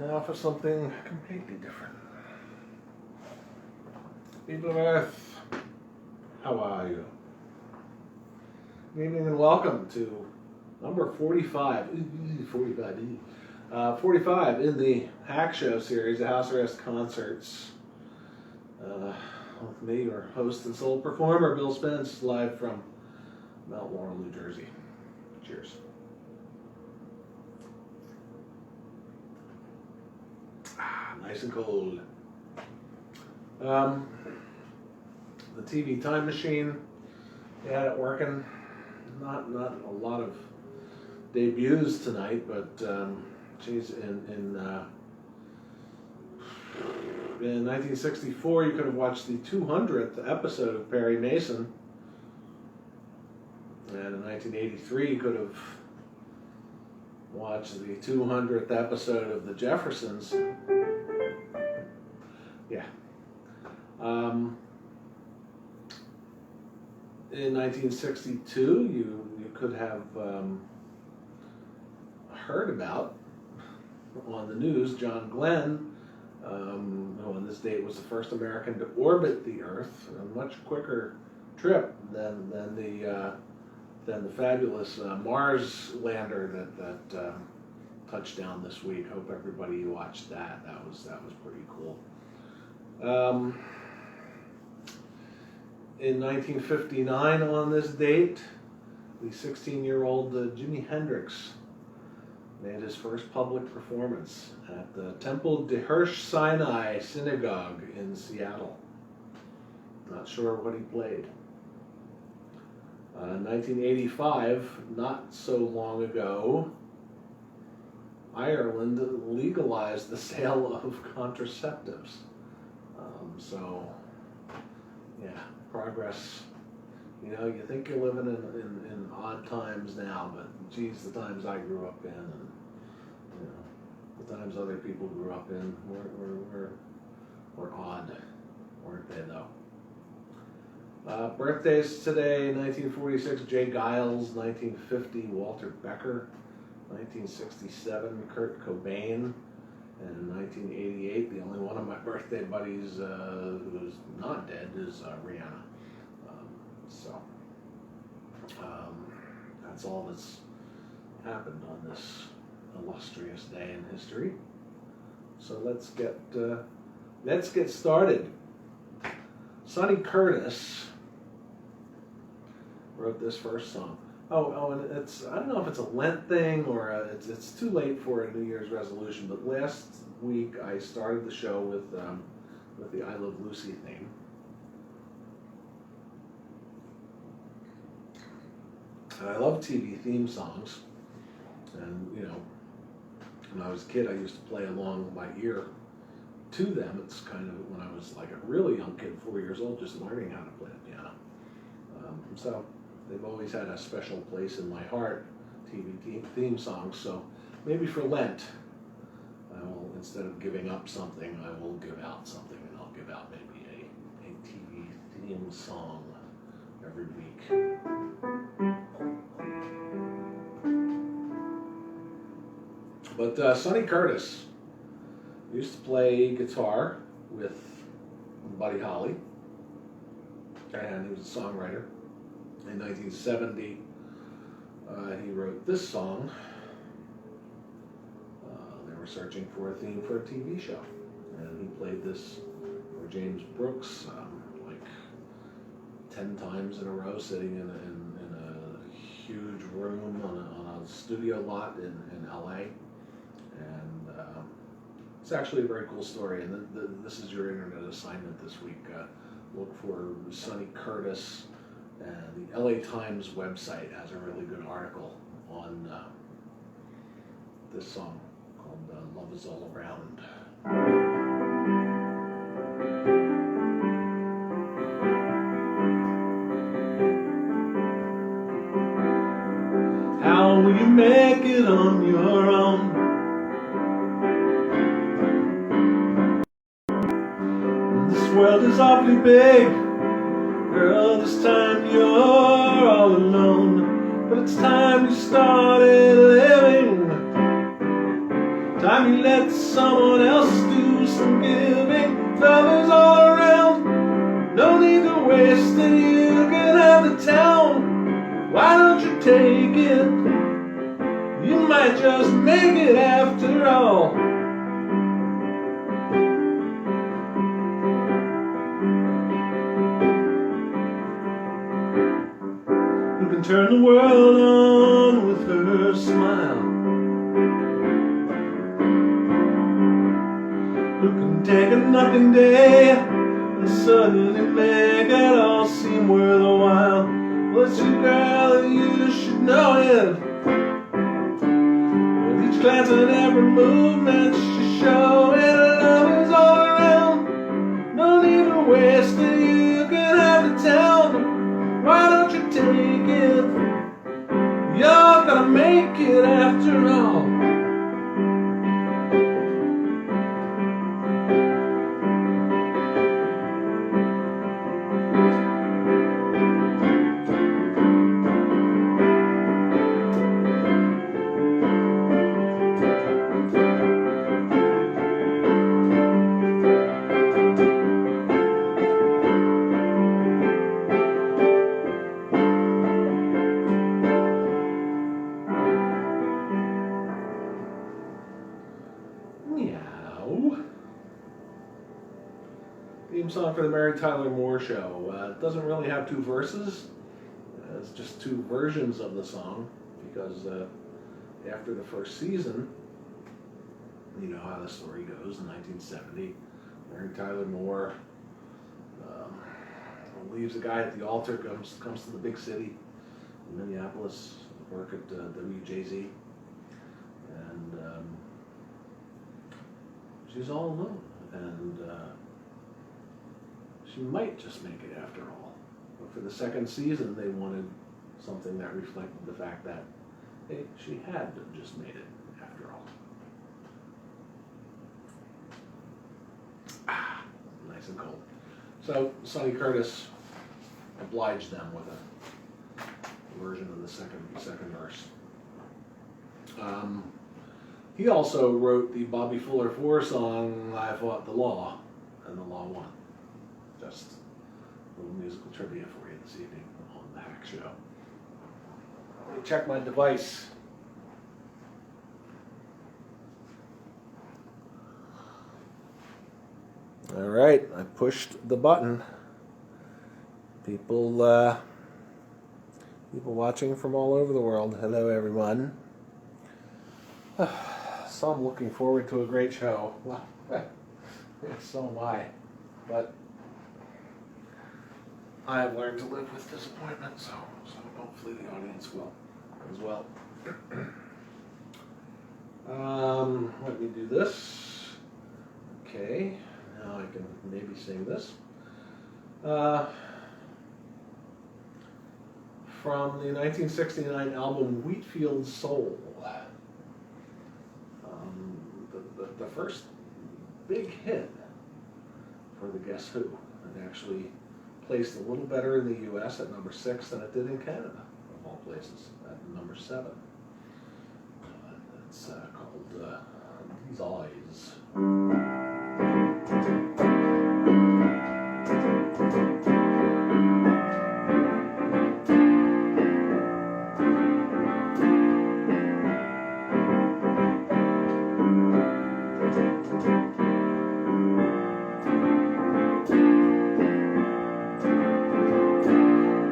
Now for something completely different. People of Earth, how are you? Good evening and welcome to number 45. 45 in the Hack Show series, the House Arrest Concerts. With me, your host and sole performer, Bill Spence, live from Mount Laurel, New Jersey. Cheers. Nice and cold. The TV time machine, they had it working. Not a lot of debuts tonight, but geez, in 1964, you could have watched the 200th episode of Perry Mason, and in 1983, you could have watched the 200th episode of The Jeffersons. Yeah. In 1962, you could have heard about on the news John Glenn, who on this date was the first American to orbit the Earth, a much quicker trip than the fabulous Mars lander that touched down this week. Hope everybody watched that. That was pretty cool. In 1959, on this date, the 16-year-old Jimi Hendrix made his first public performance at the Temple de Hirsch Sinai Synagogue in Seattle. Not sure what he played. 1985, not so long ago, Ireland legalized the sale of contraceptives. So, yeah, progress. You know, you think you're living in odd times now, but geez, the times I grew up in, and you know, the times other people grew up in were odd, weren't they? Though. Birthdays today: 1946, Jay Giles; 1950, Walter Becker; 1967, Kurt Cobain. And in 1988, the only one of my birthday buddies who's not dead is Rihanna. That's all that's happened on this illustrious day in history. So let's get started. Sonny Curtis wrote this first song. Oh, and I don't know if it's a Lent thing or it's too late for a New Year's resolution, but last week I started the show with the I Love Lucy theme. And I love TV theme songs, and you know, when I was a kid I used to play along by ear to them. It's kind of when I was like a really young kid, 4 years old, just learning how to play the piano. So they've always had a special place in my heart, TV theme songs. So maybe for Lent, I will, instead of giving up something, I will give out something, and I'll give out maybe a TV theme song every week. But Sonny Curtis used to play guitar with Buddy Holly, and he was a songwriter. In 1970, he wrote this song. They were searching for a theme for a TV show, and he played this for James Brooks like 10 times in a row, sitting in a huge room on a studio lot in LA. And it's actually a very cool story. And this is your internet assignment this week. Look for Sonny Curtis. And the LA Times website has a really good article on this song called Love Is All Around. How will you make it on your own? This world is awfully big. Girl, this time you're all alone. But it's time you started living. Time time you let someone else do some giving. Love is all around, no need to waste it. You can have the town, why don't you take it? You might just make it after all. Who can turn the world on with her smile? Who can take a nothing day and suddenly make it all seem worth a while? Well, it's your girl and you should know it. With each glance and every movement she's showing, love is all around, no need to waste it. You can have the town, why don't you take it? You're gonna make it after all. Theme song for the Mary Tyler Moore Show. It doesn't really have two verses. It's just two versions of the song because after the first season, you know how the story goes. In 1970, Mary Tyler Moore leaves a guy at the altar, comes to the big city, Minneapolis, work at WJZ, and she's all alone. And she might just make it after all. But for the second season, they wanted something that reflected the fact that she had just made it after all. Nice and cold. So Sonny Curtis obliged them with a version of the second verse. He also wrote the Bobby Fuller 4 song, I Fought the Law, and the Law Won. Just a little musical trivia for you this evening on The Hack Show. Let me check my device. All right, I pushed the button. People watching from all over the world. Hello, everyone. So I'm looking forward to a great show. Well, so am I. But I have learned to live with disappointment, so hopefully the audience will as well. Let me do this. Okay, now I can maybe sing this. From the 1969 album Wheatfield Soul. The first big hit for the Guess Who. It actually placed a little better in the U.S. at number 6 than it did in Canada, of all places, at number 7. It's called These Eyes.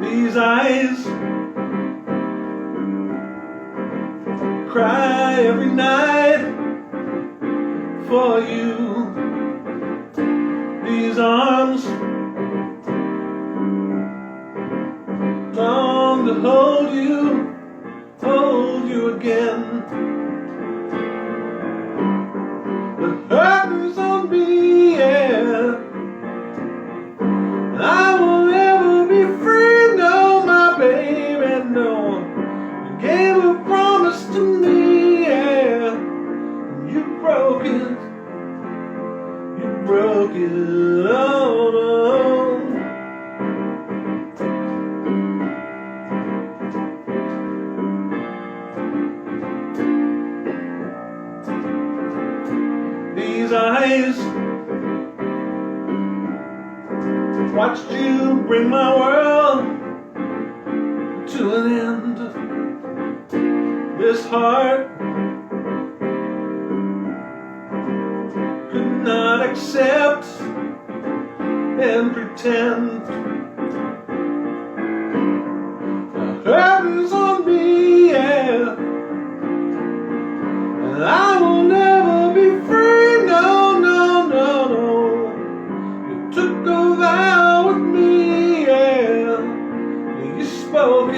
These eyes cry every night for you. These arms long to hold you again. The burden's on me, yeah. I will never be free, no, my baby, no. You gave a promise to me, yeah. You broke it, oh no. eyes watched you bring my world to an end. This heart could not accept and pretend. The curtains on me, yeah, and I will never be free. No, no, no, no. You took a vow with me, yeah. You spoke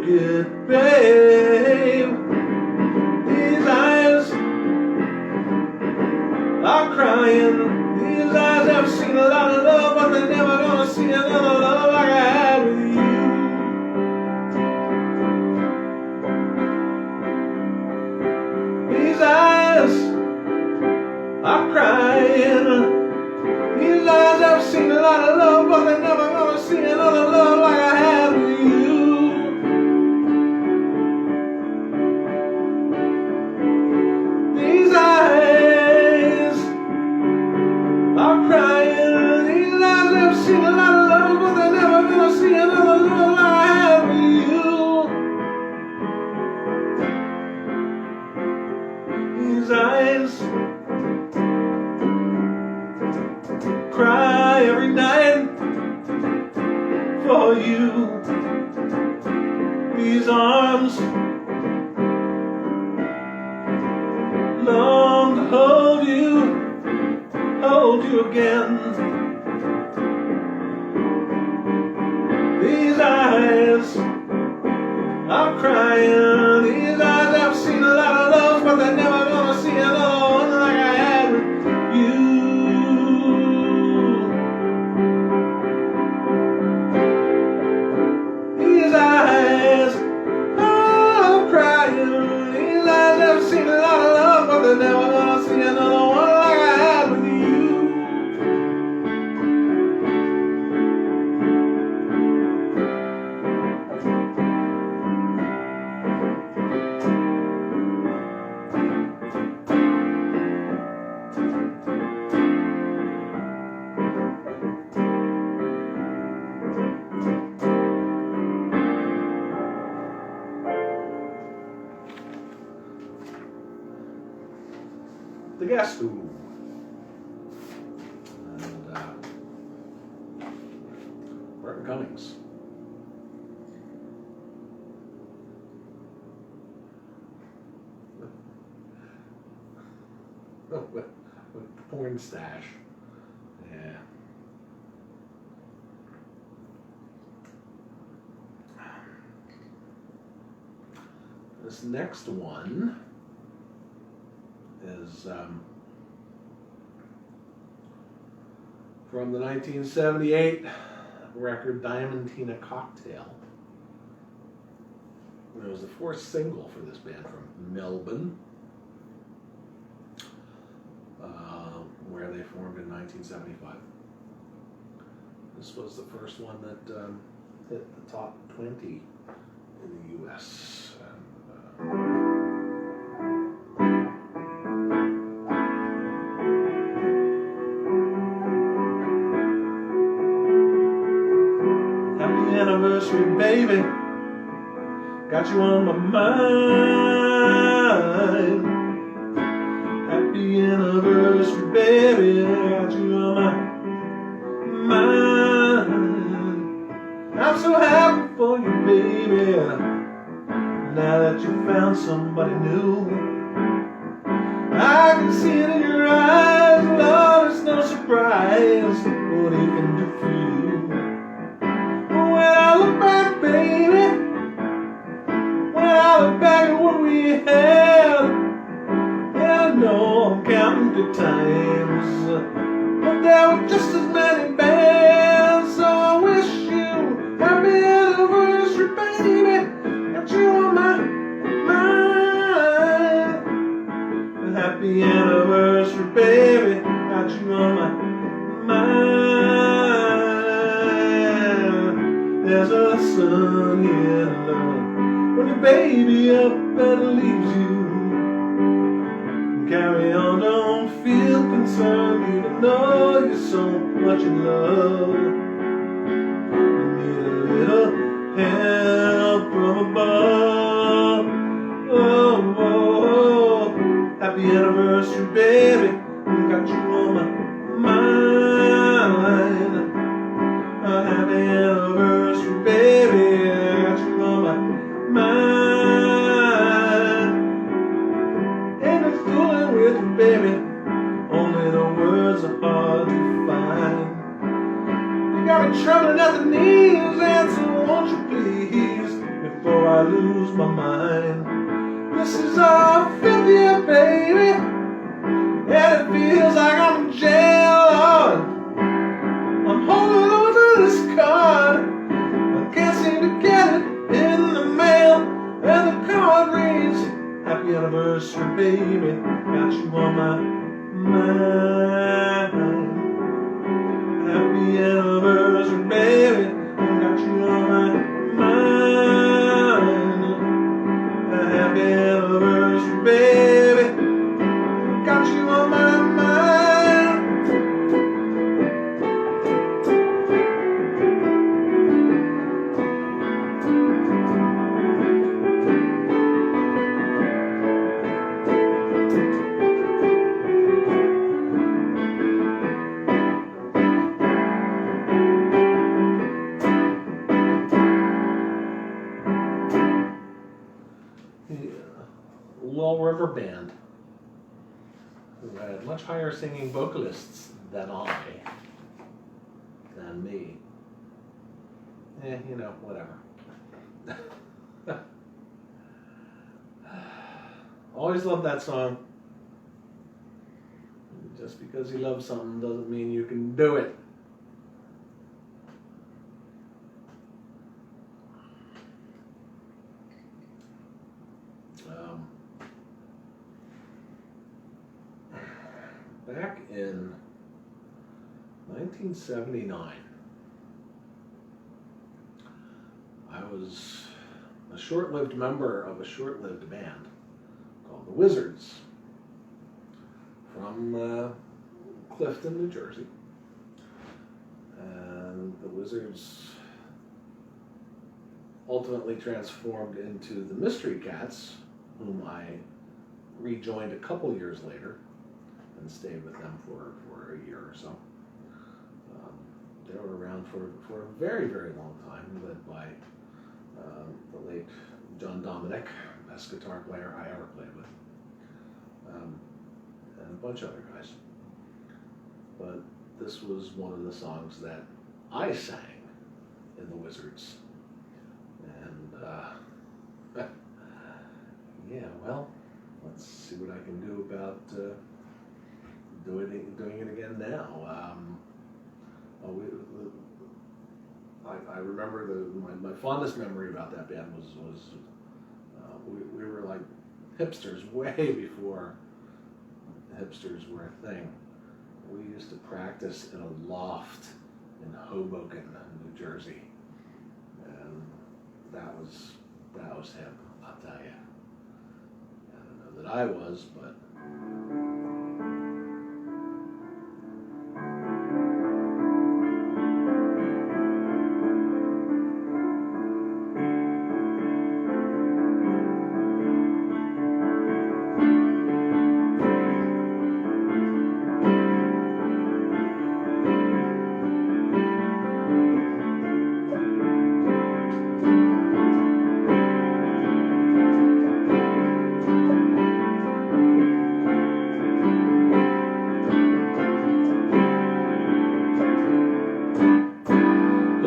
it, babe. These eyes are crying. These eyes have seen a lot of love, but they're never gonna see another love like I had with you. These eyes are crying. These eyes have seen a lot of love, but they're never gonna see another love like I had with you. These eyes are crying. These eyes have seen a lot of love, but they're never gonna see another love like I had with you. These eyes cry every night for you. These arms long to hold you again. These eyes are crying. These eyes have seen a lot of love, but they're never gonna see another one like I had with you. These eyes are crying. These eyes have seen a lot of love, but they're never gonna see another one like I had with you. The Guess Who. And Burton Cummings. With porn stash. Yeah. This next one is from the 1978 record Diamantina Cocktail. It was the fourth single for this band from Melbourne, where they formed in 1975. This was the first one that hit the top 20 in the US. Happy anniversary, baby. Got you on my mind. Happy anniversary, baby. Got you on my mind. I'm so happy for you, baby. Now that you found somebody new, I can see it in your eyes. Love is no surprise what he can do for you. When I look back, baby, when I look back at what we had, yeah, I know I'm counting good times, but there were just as many bands. So I wish you happy anniversary, baby. Got you on my mind. Happy anniversary, baby. Got you on my mind. There's a lesson in love when your baby up and leaves you. Carry on, don't feel concerned, even though you're so much in love. You need a little help from above. Oh, oh, oh. Happy anniversary, baby. Got you on my mind. A happy anniversary, baby. Got you on my mind. Ain't no fooling with you, baby. Only the words are hard to find. You got me trembling at the knees, answer, won't you please, before I lose my mind. This is our 5th year, baby, and it feels like I'm in jail, Lord. I'm holding on to this card. I can't seem to get it in the mail, and the card reads, happy anniversary, baby. Got you on my mind. Happy anniversary, baby. Got you on my mind. Happy anniversary, baby. Got you on my mind. Little River Band, who had much higher singing vocalists than me. You know, whatever. Always loved that song. Just because you love something doesn't mean you can do it. Back in 1979, I was a short-lived member of a short-lived band called the Wizards from Clifton, New Jersey. And the Wizards ultimately transformed into the Mystery Cats, whom I rejoined a couple years later and stayed with them for a year or so. They were around for a very, very long time, led by the late John Dominic, best guitar player I ever played with, and a bunch of other guys. But this was one of the songs that I sang in the Wizards. And yeah, well, let's see what I can do about doing it again now. I remember my fondest memory about that band was we were like hipsters way before hipsters were a thing. We used to practice in a loft in Hoboken, New Jersey, and that was hip, I'll tell you. I don't know that I was, but.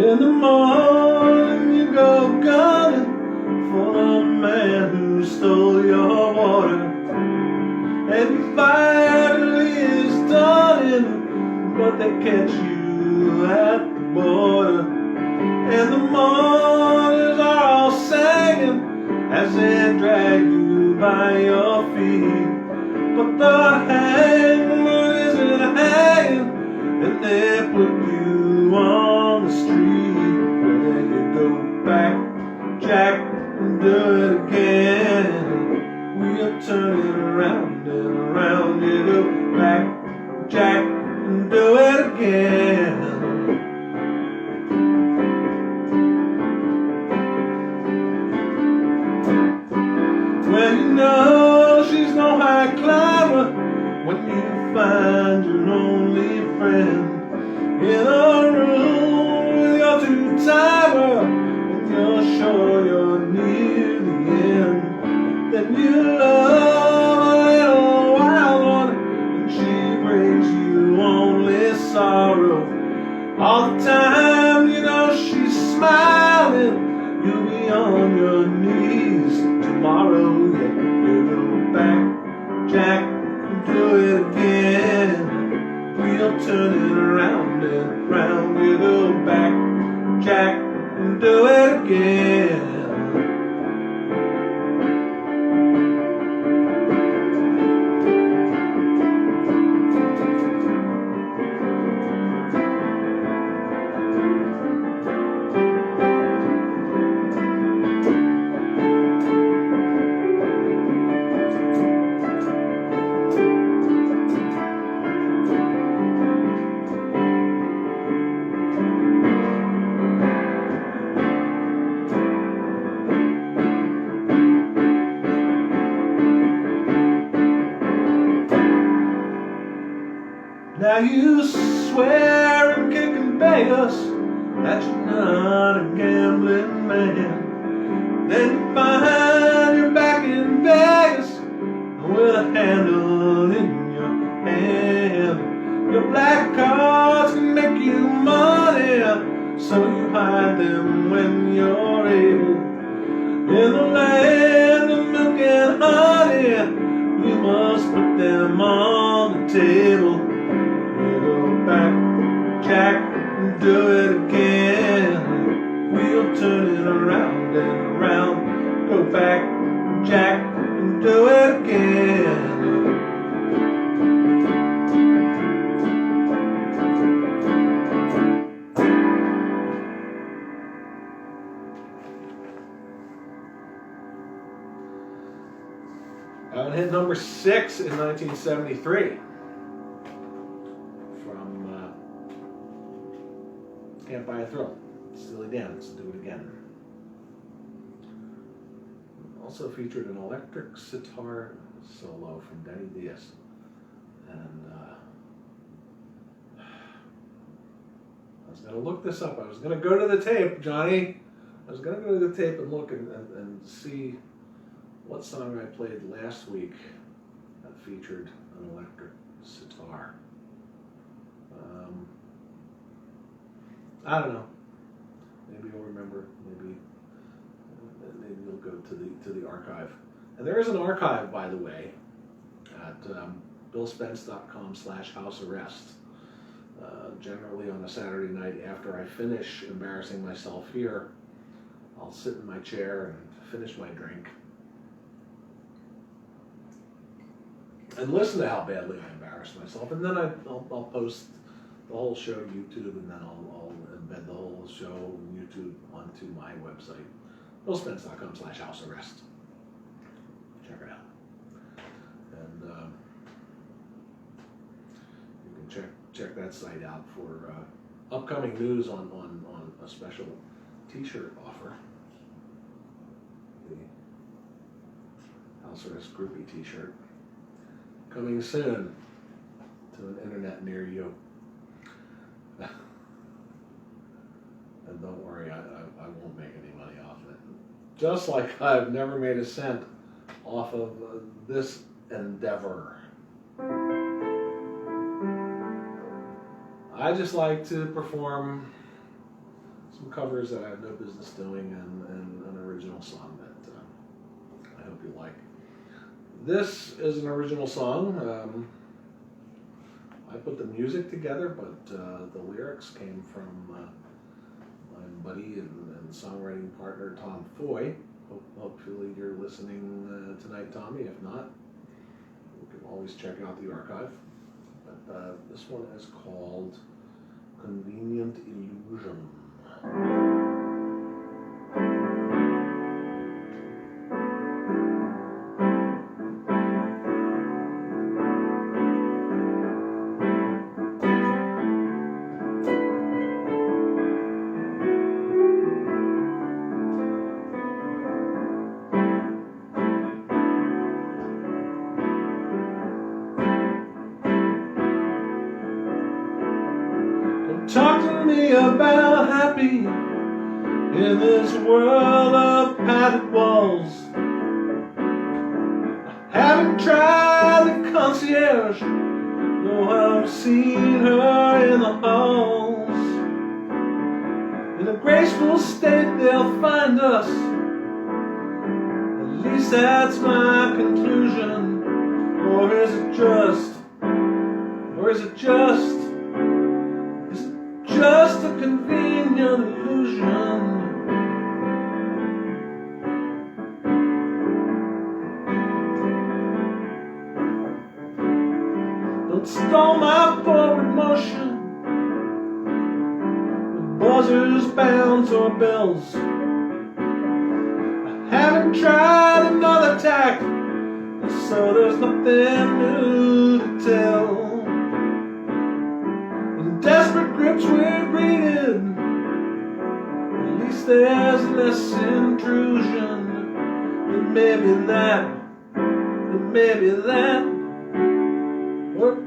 In the morning you go gunning for the man who stole your water. Every family is done, but they catch you at the border. And the mourners are all singing as they drag you by your feet. But the hangman isn't hanging, and they put you on the street. Where you go back, Jack, and do it again. We are turning around and around. know she's no high climber when you find your only friend in a room with your two-timer. When you're sure you're near the end, then you love a little wild one, and she brings you only sorrow. All the time, you know she's smiling. You'll be on your knees tomorrow. Yeah, you go back, Jack, and do it again. We'll turn it around and round. You go back, Jack, and do it again. Now you swear and kick and beg us that you're not a gambling man. Then you find you're back in Vegas with a handle in your hand. Your black cards can make you money, so you hide them when you're able. In the land of milk and honey, you must put them on the table. Back, Jack, and do it again. We'll turn it around and around. Go back, Jack, and do it again. It hit number 6 in 1973. Can't Buy a Thrill. Steely Dan, let's do it again. Also featured an electric sitar solo from Denny Diaz. And I was going to look this up. I was going to go to the tape, Johnny. I was going to go to the tape and look and see what song I played last week that featured an electric sitar. I don't know. Maybe you'll remember. Maybe you'll go to the archive. And there is an archive, by the way, at billspence.com/housearrest. Generally on a Saturday night after I finish embarrassing myself here, I'll sit in my chair and finish my drink and listen to how badly I embarrassed myself, and then I'll post the whole show to YouTube, and then I'll embed the whole show YouTube onto my website, billspence.com/housearrest. Check it out. And you can check that site out for upcoming news on a special t-shirt offer. The House Arrest Groupie t-shirt. Coming soon to an internet near you. And don't worry, I won't make any money off of it. Just like I've never made a cent off of this endeavor. I just like to perform some covers that I have no business doing and an original song that I hope you like. This is an original song. I put the music together, but the lyrics came from my buddy and songwriting partner, Tom Foy. Hopefully you're listening tonight, Tommy. If not, you can always check out the archive. But this one is called Convenient Illusion. in this world of padded walls. I haven't tried the concierge, though I've seen her in the halls. In a graceful state they'll find us, at least that's my conclusion. Or is it just a convenient illusion? Don't stall my forward motion with buzzers, bounds, or bells. I haven't tried another tack, so there's nothing new to tell. In desperate grips we're greeted, at least there's less intrusion. And maybe that, or it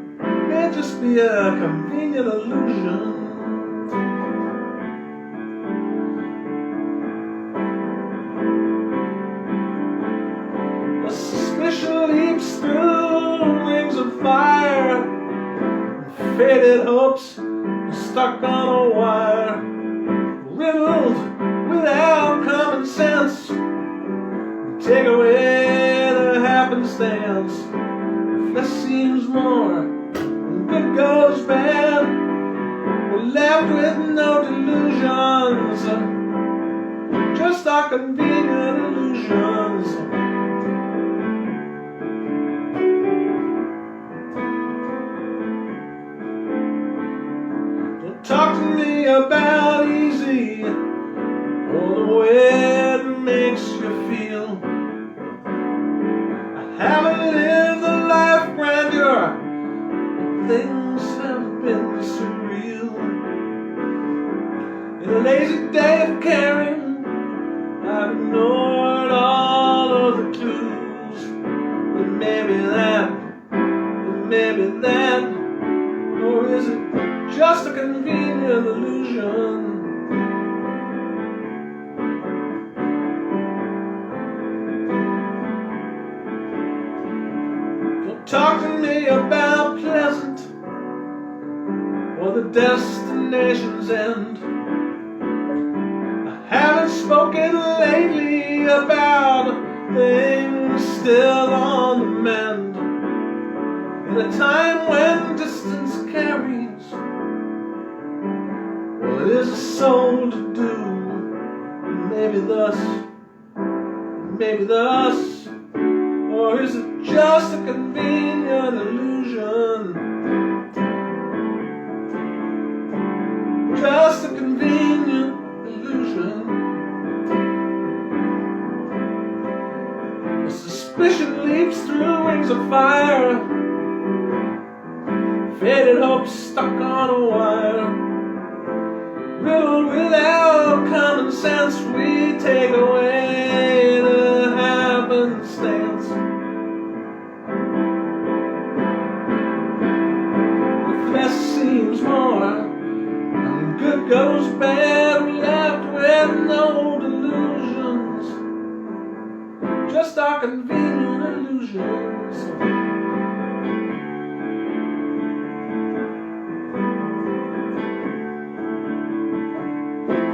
may just be a convenient illusion. A suspicion leaps through rings of fire, faded hopes stuck on a wire, riddled without common sense. Take away the happenstance. If less seems more and good goes bad, we're left with no delusions, just our convenient illusions. Talk to me about easy, or the way it makes you feel. I haven't lived a life grandeur, things have been surreal. In a lazy day of caring, I've ignored all of the clues. But maybe that, or is it just a convenient illusion? Don't talk to me about pleasant or the destination's end. I haven't spoken lately about things still on the mend. In a time when distance carries, what is a soul to do? Maybe thus, or is it just a convenient illusion? Just a convenient illusion. A suspicion leaps through wings of fire, faded hope stuck on a wire, riddled without common sense. We take away the happenstance. If less seems more and good goes bad, we're left with no delusions, just our convenient illusions.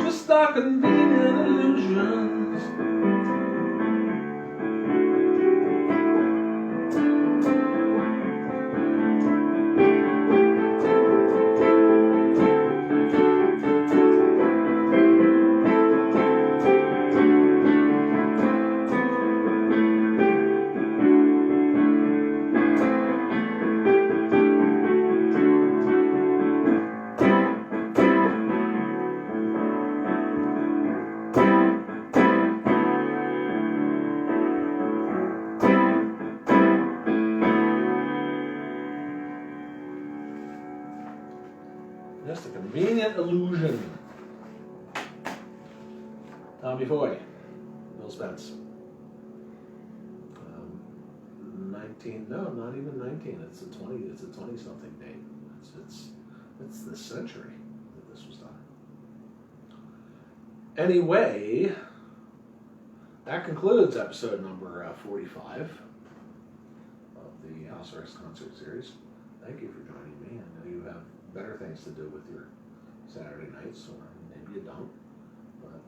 Just our convenient illusions. Just a convenient illusion. Tommy Foy, Bill Spence. 19, no, not even 19. It's a 20-something date. It's this century that this was done. Anyway, that concludes episode number 45 of the House Arrest Concert Series. Thank you for joining me. I know you have better things to do with your Saturday nights, or maybe you don't. But,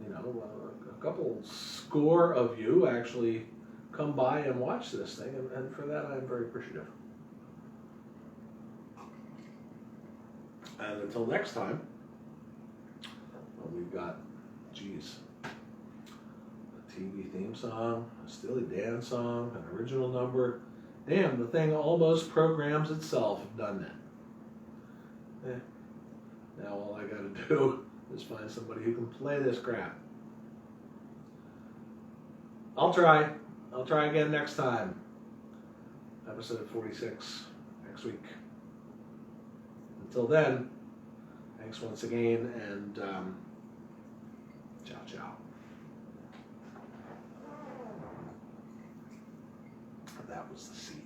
you know, a couple score of you actually come by and watch this thing, and for that I'm very appreciative. And until next time, we've got, geez, a TV theme song, a Steely Dan song, an original number. Damn, the thing almost programs itself. Done that. Now all I gotta do is find somebody who can play this crap. I'll try again next time. Episode 46 next week. Until then, thanks once again, and ciao, ciao. That was the scene.